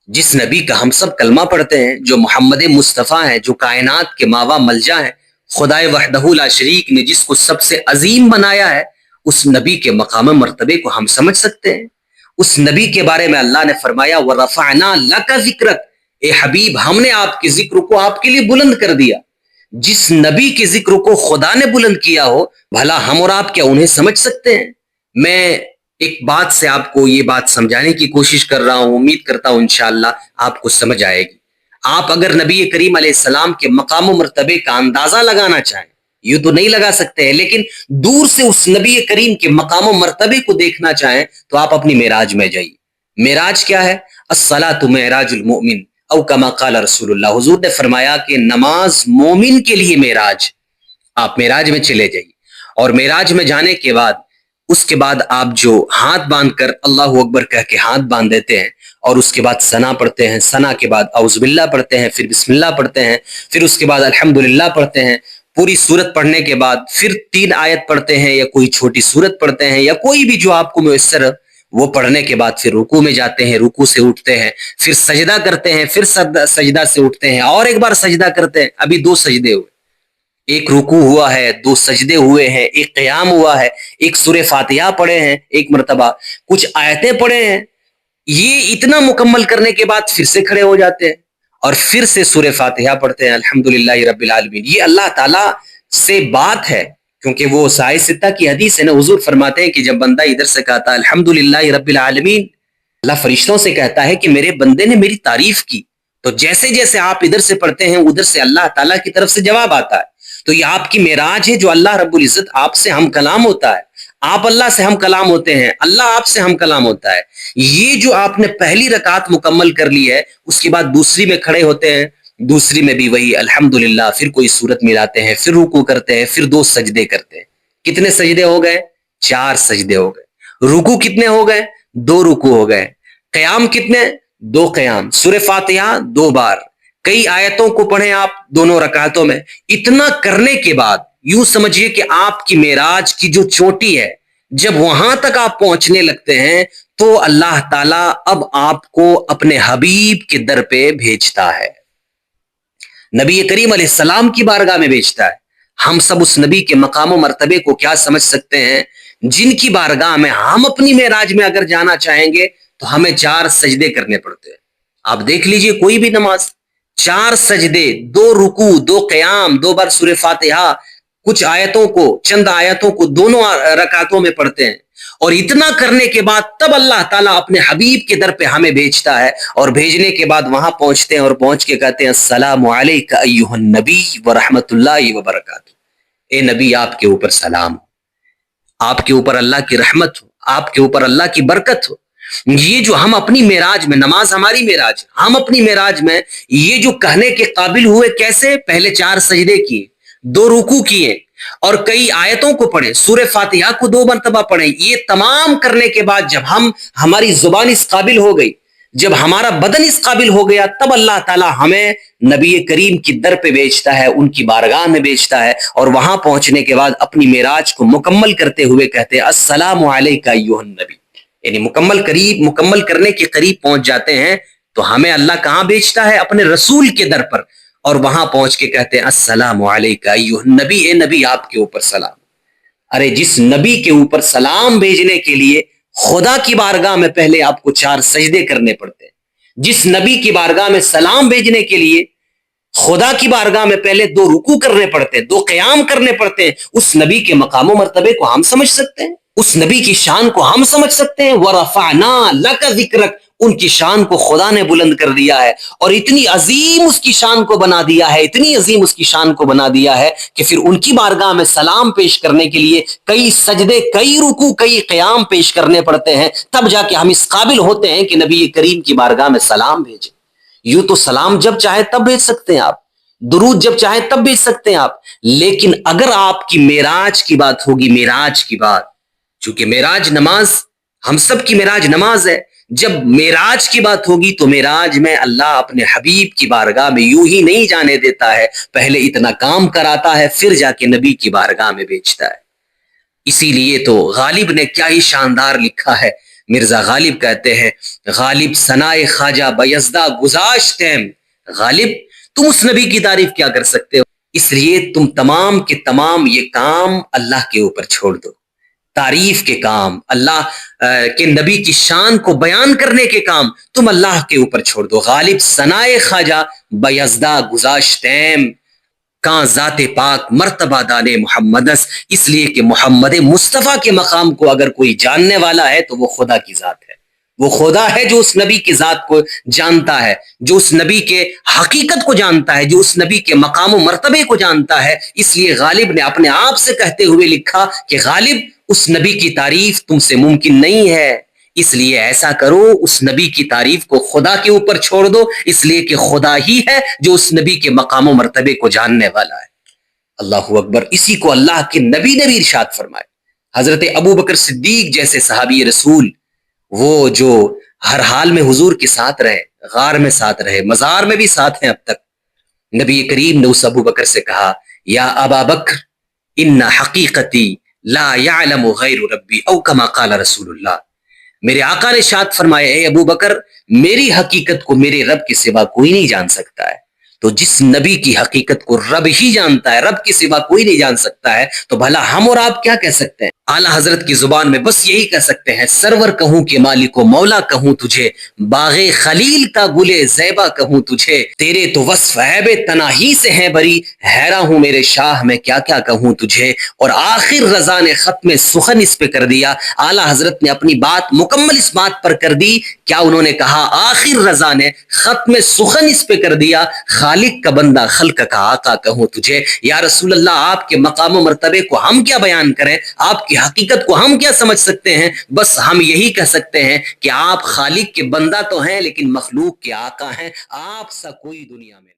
جس نبی کا ہم سب کلمہ پڑھتے ہیں، جو محمد مصطفیٰ ہیں، جو کائنات کے ماوا ملجا ہیں، خدائے وحدہ لا شریک نے جس کو سب سے عظیم بنایا ہے، اس نبی کے مقام مرتبے کو ہم سمجھ سکتے ہیں۔ اس نبی کے بارے میں اللہ نے فرمایا وَرَفَعْنَا لَكَ ذِكْرَكَ، اے حبیب ہم نے آپ کے ذکر کو آپ کے لیے بلند کر دیا۔ جس نبی کے ذکر کو خدا نے بلند کیا ہو، بھلا ہم اور آپ کیا انہیں سمجھ سکتے ہیں؟ میں ایک بات سے آپ کو یہ بات سمجھانے کی کوشش کر رہا ہوں، امید کرتا ہوں انشاءاللہ آپ کو سمجھ آئے گی۔ آپ اگر نبی کریم علیہ السلام کے مقام و مرتبے کا اندازہ لگانا چاہیں، یہ تو نہیں لگا سکتے ہیں، لیکن دور سے اس نبی کریم کے مقام و مرتبے کو دیکھنا چاہیں تو آپ اپنی معراج میں جائیے۔ معراج کیا ہے؟ الصلاۃ معراج المؤمن، او کما قال رسول اللہ، حضور نے فرمایا کہ نماز مومن کے لیے معراج۔ آپ معراج میں چلے جائیے، اور معراج میں جانے کے بعد اس کے بعد آپ جو ہاتھ باندھ کر اللہ اکبر کہہ کے ہاتھ باندھ دیتے ہیں، اور اس کے بعد ثنا پڑھتے ہیں، ثنا کے بعد اعوذ باللہ پڑھتے ہیں، پھر بسم اللہ پڑھتے ہیں، پھر اس کے بعد الحمدللہ پڑھتے ہیں، پوری سورت پڑھنے کے بعد پھر 3 آیت پڑھتے ہیں یا کوئی چھوٹی سورت پڑھتے ہیں یا کوئی بھی جو آپ کو میسر، وہ پڑھنے کے بعد پھر رکوع میں جاتے ہیں، رکوع سے اٹھتے ہیں، پھر سجدہ کرتے ہیں، پھر سجدہ سے اٹھتے ہیں اور ایک بار سجدہ کرتے ہیں۔ ابھی 2 سجدے ہوئے، ایک رکوع ہوا ہے، 2 سجدے ہوئے ہیں، ایک قیام ہوا ہے، ایک سورہ فاتحہ پڑھے ہیں ایک مرتبہ، کچھ آیتیں پڑھے ہیں۔ یہ اتنا مکمل کرنے کے بعد پھر سے کھڑے ہو جاتے ہیں اور پھر سے سورہ فاتحہ پڑھتے ہیں، الحمدللہ رب العالمین۔ یہ اللہ تعالیٰ سے بات ہے، کیونکہ وہ سائے ستہ کی حدیث ہے نا، حضور فرماتے ہیں کہ جب بندہ ادھر سے کہتا ہے الحمدللہ رب العالمین، اللہ فرشتوں سے کہتا ہے کہ میرے بندے نے میری تعریف کی، تو جیسے جیسے آپ ادھر سے پڑھتے ہیں ادھر سے اللہ تعالیٰ کی طرف سے جواب آتا ہے۔ تو یہ آپ کی معراج ہے، جو اللہ رب العزت آپ سے ہم کلام ہوتا ہے، آپ اللہ سے ہم کلام ہوتے ہیں، اللہ آپ سے ہم کلام ہوتا ہے۔ یہ جو آپ نے پہلی رکعت مکمل کر لی ہے، اس کے بعد دوسری میں کھڑے ہوتے ہیں، دوسری میں بھی وہی الحمدللہ، پھر کوئی سورت ملاتے ہیں، پھر رکوع کرتے ہیں، پھر 2 سجدے کرتے ہیں۔ کتنے سجدے ہو گئے؟ 4 سجدے ہو گئے۔ رکوع کتنے ہو گئے؟ 2 رکوع ہو گئے۔ قیام کتنے؟ 2 قیام۔ سورہ فاتحہ 2 بار، کئی آیتوں کو پڑھیں آپ دونوں رکعتوں میں۔ اتنا کرنے کے بعد یوں سمجھیے کہ آپ کی معراج کی جو چوٹی ہے، جب وہاں تک آپ پہنچنے لگتے ہیں تو اللہ تعالیٰ اب آپ کو اپنے حبیب کے در پہ بھیجتا ہے، نبی کریم علیہ السلام کی بارگاہ میں بھیجتا ہے۔ ہم سب اس نبی کے مقام و مرتبے کو کیا سمجھ سکتے ہیں، جن کی بارگاہ میں ہم اپنی معراج میں اگر جانا چاہیں گے تو ہمیں 4 سجدے کرنے پڑتے ہیں۔ آپ دیکھ لیجئے کوئی بھی نماز، 4 سجدے، 2 رکوع، 2 قیام، 2 بار سورہ فاتحہ، کچھ آیتوں کو، چند آیتوں کو دونوں رکعتوں میں پڑھتے ہیں، اور اتنا کرنے کے بعد تب اللہ تعالیٰ اپنے حبیب کے در پہ ہمیں بھیجتا ہے، اور بھیجنے کے بعد وہاں پہنچتے ہیں اور پہنچ کے کہتے ہیں السلام علیک ایھا النبی ورحمۃ اللہ وبرکاتہ، اے نبی آپ کے اوپر سلام ہو، آپ کے اوپر اللہ کی رحمت ہو، آپ کے اوپر اللہ کی برکت ہو۔ یہ جو ہم اپنی معراج میں، نماز ہماری معراج، ہم اپنی معراج میں یہ جو کہنے کے قابل ہوئے، کیسے؟ پہلے 4 سجدے کیے، 2 رکوع کیے، اور کئی آیتوں کو پڑھیں، سورہ فاتحہ کو 2 مرتبہ پڑھیں۔ یہ تمام کرنے کے بعد جب ہماری زبان اس قابل ہو گئی، جب ہمارا بدن اس قابل ہو گیا، تب اللہ تعالیٰ ہمیں نبی کریم کی در پہ بیچتا ہے، ان کی بارگاہ میں بیچتا ہے، اور وہاں پہنچنے کے بعد اپنی معراج کو مکمل کرتے ہوئے کہتے ہیں السلام علیک ایھا النبی، یعنی مکمل کرنے کے قریب پہنچ جاتے ہیں تو ہمیں اللہ کہاں بیچتا ہے؟ اپنے رسول کے در پر، اور وہاں پہنچ کے کہتے ہیں السلام علیک ایھا النبی، اے نبی آپ کے اوپر سلام۔ ارے جس نبی کے اوپر سلام بھیجنے کے لیے خدا کی بارگاہ میں پہلے آپ کو 4 سجدے کرنے پڑتے ہیں، جس نبی کی بارگاہ میں سلام بھیجنے کے لیے خدا کی بارگاہ میں پہلے 2 رکوع کرنے پڑتے ہیں، 2 قیام کرنے پڑتے ہیں، اس نبی کے مقام و مرتبے کو ہم سمجھ سکتے ہیں، اس نبی کی شان کو ہم سمجھ سکتے ہیں۔ وَرَفَعْنَا لَكَ ذِكْرَكَ، ان کی شان کو خدا نے بلند کر دیا ہے، اور اتنی عظیم اس کی شان کو بنا دیا ہے، اتنی عظیم اس کی شان کو بنا دیا ہے کہ پھر ان کی بارگاہ میں سلام پیش کرنے کے لیے کئی سجدے، کئی رکوع، کئی قیام پیش کرنے پڑتے ہیں، تب جا کے ہم اس قابل ہوتے ہیں کہ نبی کریم کی بارگاہ میں سلام بھیجیں۔ یوں تو سلام جب چاہے تب بھیج سکتے ہیں آپ، درود جب چاہے تب بھیج سکتے ہیں آپ، لیکن اگر آپ کی معراج کی بات ہوگی، معراج کی بات، چونکہ معراج نماز، ہم سب کی معراج نماز ہے، جب معراج کی بات ہوگی تو معراج میں اللہ اپنے حبیب کی بارگاہ میں یوں ہی نہیں جانے دیتا ہے، پہلے اتنا کام کراتا ہے، پھر جا کے نبی کی بارگاہ میں بھیجتا ہے۔ اسی لیے تو غالب نے کیا ہی شاندار لکھا ہے، مرزا غالب کہتے ہیں غالب ثنائے خواجہ بیزدہ گذاشتیم، غالب تم اس نبی کی تعریف کیا کر سکتے ہو، اس لیے تم تمام کے تمام یہ کام اللہ کے اوپر چھوڑ دو، تعریف کے کام، اللہ کے نبی کی شان کو بیان کرنے کے کام تم اللہ کے اوپر چھوڑ دو۔ غالب ثنائے خواجہ بیزدہ گذاشتیم، کہاں ذات پاک مرتبہ دان محمدس، اس لیے کہ محمد مصطفیٰ کے مقام کو اگر کوئی جاننے والا ہے تو وہ خدا کی ذات ہے، وہ خدا ہے جو اس نبی کی ذات کو جانتا ہے، جو اس نبی کے حقیقت کو جانتا ہے، جو اس نبی کے مقام و مرتبے کو جانتا ہے۔ اس لیے غالب نے اپنے آپ سے کہتے ہوئے لکھا کہ غالب اس نبی کی تعریف تم سے ممکن نہیں ہے، اس لیے ایسا کرو اس نبی کی تعریف کو خدا کے اوپر چھوڑ دو، اس لیے کہ خدا ہی ہے جو اس نبی کے مقام و مرتبے کو جاننے والا ہے۔ اللہ اکبر۔ اسی کو اللہ کے نبی نے بھی ارشاد فرمائے۔ حضرت ابو بکر صدیق جیسے صحابی رسول، وہ جو ہر حال میں حضور کے ساتھ رہے، غار میں ساتھ رہے، مزار میں بھی ساتھ ہیں اب تک، نبی کریم نے اس ابو بکر سے کہا یا ابا بکر ان حقیقتی لا یعلم غیر ربی او کما قال رسول اللہ، میرے آقا نے ارشاد فرمایا اے ابو بکر میری حقیقت کو میرے رب کے سوا کوئی نہیں جان سکتا ہے، تو جس نبی کی حقیقت کو رب ہی جانتا ہے، رب کے سوا کوئی نہیں جان سکتا ہے، تو بھلا ہم اور آپ کیا کہہ سکتے ہیں؟ اعلیٰ حضرت کی زبان میں بس یہی کہہ سکتے ہیں سرور کہوں کہ مالک و مولا کہوں تجھے، باغ خلیل کا گلے زیبا کہوں تجھے، تیرے تو وصف عیب تناہی سے ہیں بری، حیران ہوں میرے شاہ میں کیا کیا کہوں تجھے۔ اور آخر رضا نے ختم سخن اس پہ کر دیا، اعلیٰ حضرت نے اپنی بات مکمل اس بات پر کر دی، کیا انہوں نے کہا آخر رضا نے ختم سخن اس پہ کر دیا، خالق کا بندہ خلق کا آقا کہوں تجھے۔ یا رسول اللہ آپ کے مقام و مرتبے کو ہم کیا بیان کریں، آپ کی حقیقت کو ہم کیا سمجھ سکتے ہیں، بس ہم یہی کہہ سکتے ہیں کہ آپ خالق کے بندہ تو ہیں لیکن مخلوق کے آقا ہیں، آپ سا کوئی دنیا میں